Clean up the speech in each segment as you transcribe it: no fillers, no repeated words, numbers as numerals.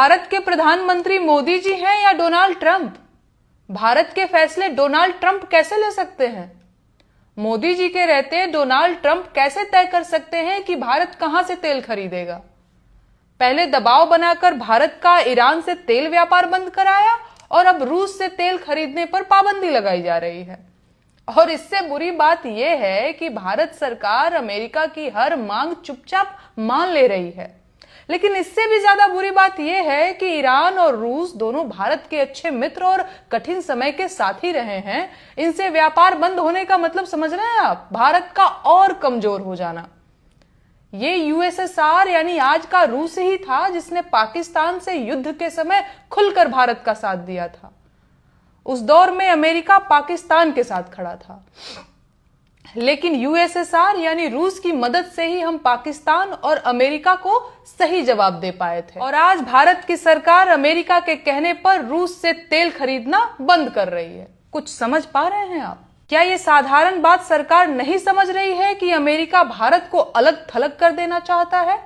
भारत के प्रधानमंत्री मोदी जी हैं या डोनाल्ड ट्रंप? भारत के फैसले डोनाल्ड ट्रंप कैसे ले सकते हैं? मोदी जी के रहते डोनाल्ड ट्रंप कैसे तय कर सकते हैं कि भारत कहां से तेल खरीदेगा? पहले दबाव बनाकर भारत का ईरान से तेल व्यापार बंद कराया और अब रूस से तेल खरीदने पर पाबंदी लगाई जा रही है। और इससे बुरी बात यह है कि भारत सरकार अमेरिका की हर मांग चुपचाप मान ले रही है। लेकिन इससे भी ज्यादा बुरी बात यह है कि ईरान और रूस दोनों भारत के अच्छे मित्र और कठिन समय के साथी रहे हैं। इनसे व्यापार बंद होने का मतलब समझ रहे हैं आप? भारत का और कमजोर हो जाना। ये यूएसएसआर यानी आज का रूस ही था जिसने पाकिस्तान से युद्ध के समय खुलकर भारत का साथ दिया था। उस दौर में अमेरिका पाकिस्तान के साथ खड़ा था, लेकिन यूएसएसआर यानी रूस की मदद से ही हम पाकिस्तान और अमेरिका को सही जवाब दे पाए थे। और आज भारत की सरकार अमेरिका के कहने पर रूस से तेल खरीदना बंद कर रही है। कुछ समझ पा रहे हैं आप? क्या ये साधारण बात सरकार नहीं समझ रही है कि अमेरिका भारत को अलग थलग कर देना चाहता है?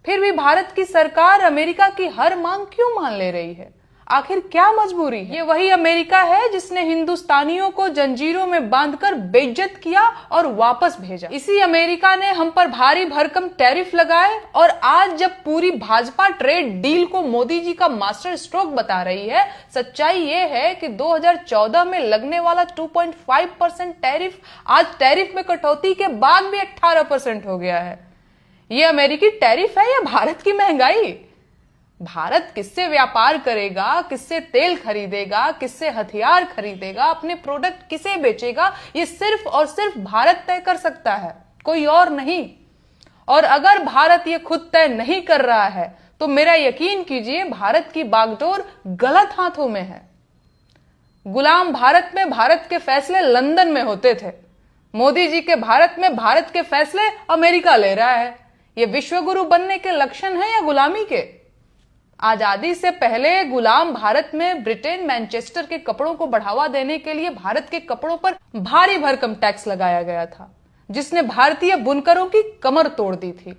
फिर भी भारत की सरकार अमेरिका की हर मांग क्यों मान ले रही है? आखिर क्या मजबूरी है? ये वही अमेरिका है जिसने हिंदुस्तानियों को जंजीरों में बांधकर बेइज्जत किया और वापस भेजा। इसी अमेरिका ने हम पर भारी भरकम टैरिफ लगाए और आज जब पूरी भाजपा ट्रेड डील को मोदी जी का मास्टर स्ट्रोक बता रही है, सच्चाई ये है कि 2014 में लगने वाला 2.5% टैरिफ आज टैरिफ में कटौती के बाद भी 18% हो गया है। ये अमेरिकी टैरिफ है या भारत की महंगाई? भारत किससे व्यापार करेगा, किससे तेल खरीदेगा, किससे हथियार खरीदेगा, अपने प्रोडक्ट किसे बेचेगा, ये सिर्फ और सिर्फ भारत तय कर सकता है, कोई और नहीं। और अगर भारत ये खुद तय नहीं कर रहा है तो मेरा यकीन कीजिए भारत की बागडोर गलत हाथों में है। गुलाम भारत में भारत के फैसले लंदन में होते थे। मोदी जी के भारत में भारत के फैसले अमेरिका ले रहा है। ये विश्वगुरु बनने के लक्षण है या गुलामी के? आजादी से पहले गुलाम भारत में ब्रिटेन मैनचेस्टर के कपड़ों को बढ़ावा देने के लिए भारत के कपड़ों पर भारी भरकम टैक्स लगाया गया था, जिसने भारतीय बुनकरों की कमर तोड़ दी थी।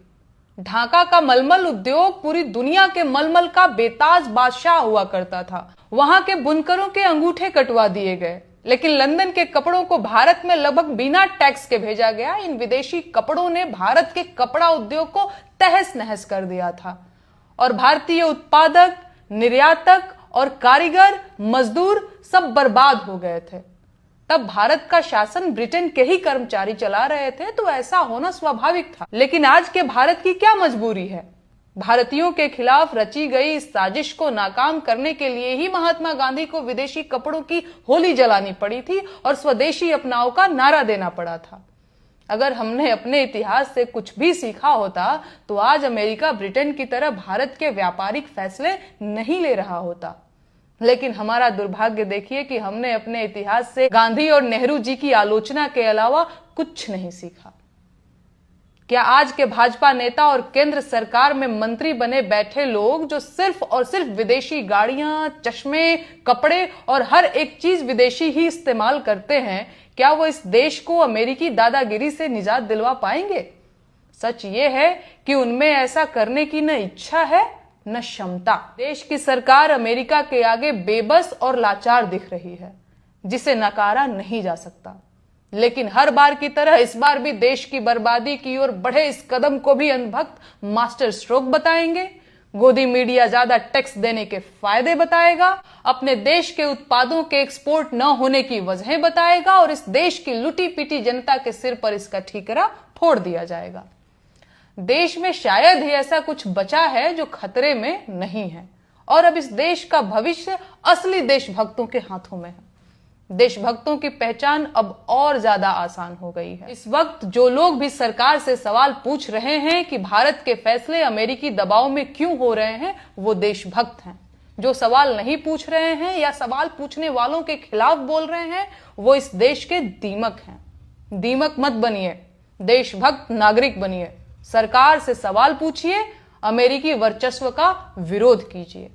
ढाका का मलमल उद्योग पूरी दुनिया के मलमल का बेताज बादशाह हुआ करता था। वहां के बुनकरों के अंगूठे कटवा दिए गए, लेकिन लंदन के कपड़ों को भारत में लगभग बिना टैक्स के भेजा गया। इन विदेशी कपड़ों ने भारत के कपड़ा उद्योग को तहस नहस कर दिया था और भारतीय उत्पादक, निर्यातक और कारीगर, मजदूर सब बर्बाद हो गए थे। तब भारत का शासन ब्रिटेन के ही कर्मचारी चला रहे थे, तो ऐसा होना स्वाभाविक था। लेकिन आज के भारत की क्या मजबूरी है? भारतीयों के खिलाफ रची गई इस साजिश को नाकाम करने के लिए ही महात्मा गांधी को विदेशी कपड़ों की होली जलानी पड़ी थी और स्वदेशी अपनाओ का नारा देना पड़ा था। अगर हमने अपने इतिहास से कुछ भी सीखा होता तो आज अमेरिका ब्रिटेन की तरह भारत के व्यापारिक फैसले नहीं ले रहा होता। लेकिन हमारा दुर्भाग्य देखिए कि हमने अपने इतिहास से गांधी और नेहरू जी की आलोचना के अलावा कुछ नहीं सीखा। क्या आज के भाजपा नेता और केंद्र सरकार में मंत्री बने बैठे लोग जो सिर्फ और सिर्फ विदेशी गाड़ियां, चश्मे, कपड़े और हर एक चीज विदेशी ही इस्तेमाल करते हैं, क्या वो इस देश को अमेरिकी दादागिरी से निजात दिलवा पाएंगे? सच ये है कि उनमें ऐसा करने की न इच्छा है न क्षमता। देश की सरकार अमेरिका के आगे बेबस और लाचार दिख रही है, जिसे नकारा नहीं जा सकता। लेकिन हर बार की तरह इस बार भी देश की बर्बादी की ओर बढ़े इस कदम को भी अंधभक्त मास्टर स्ट्रोक बताएंगे। गोदी मीडिया ज्यादा टैक्स देने के फायदे बताएगा, अपने देश के उत्पादों के एक्सपोर्ट न होने की वजहें बताएगा और इस देश की लुटी पिटी जनता के सिर पर इसका ठीकरा फोड़ दिया जाएगा। देश में शायद ही ऐसा कुछ बचा है जो खतरे में नहीं है और अब इस देश का भविष्य असली देशभक्तों के हाथों में है। देशभक्तों की पहचान अब और ज्यादा आसान हो गई है। इस वक्त जो लोग भी सरकार से सवाल पूछ रहे हैं कि भारत के फैसले अमेरिकी दबाव में क्यों हो रहे हैं, वो देशभक्त हैं। जो सवाल नहीं पूछ रहे हैं या सवाल पूछने वालों के खिलाफ बोल रहे हैं, वो इस देश के दीमक हैं। दीमक मत बनिए, देशभक्त नागरिक बनिए। सरकार से सवाल पूछिए, अमेरिकी वर्चस्व का विरोध कीजिए।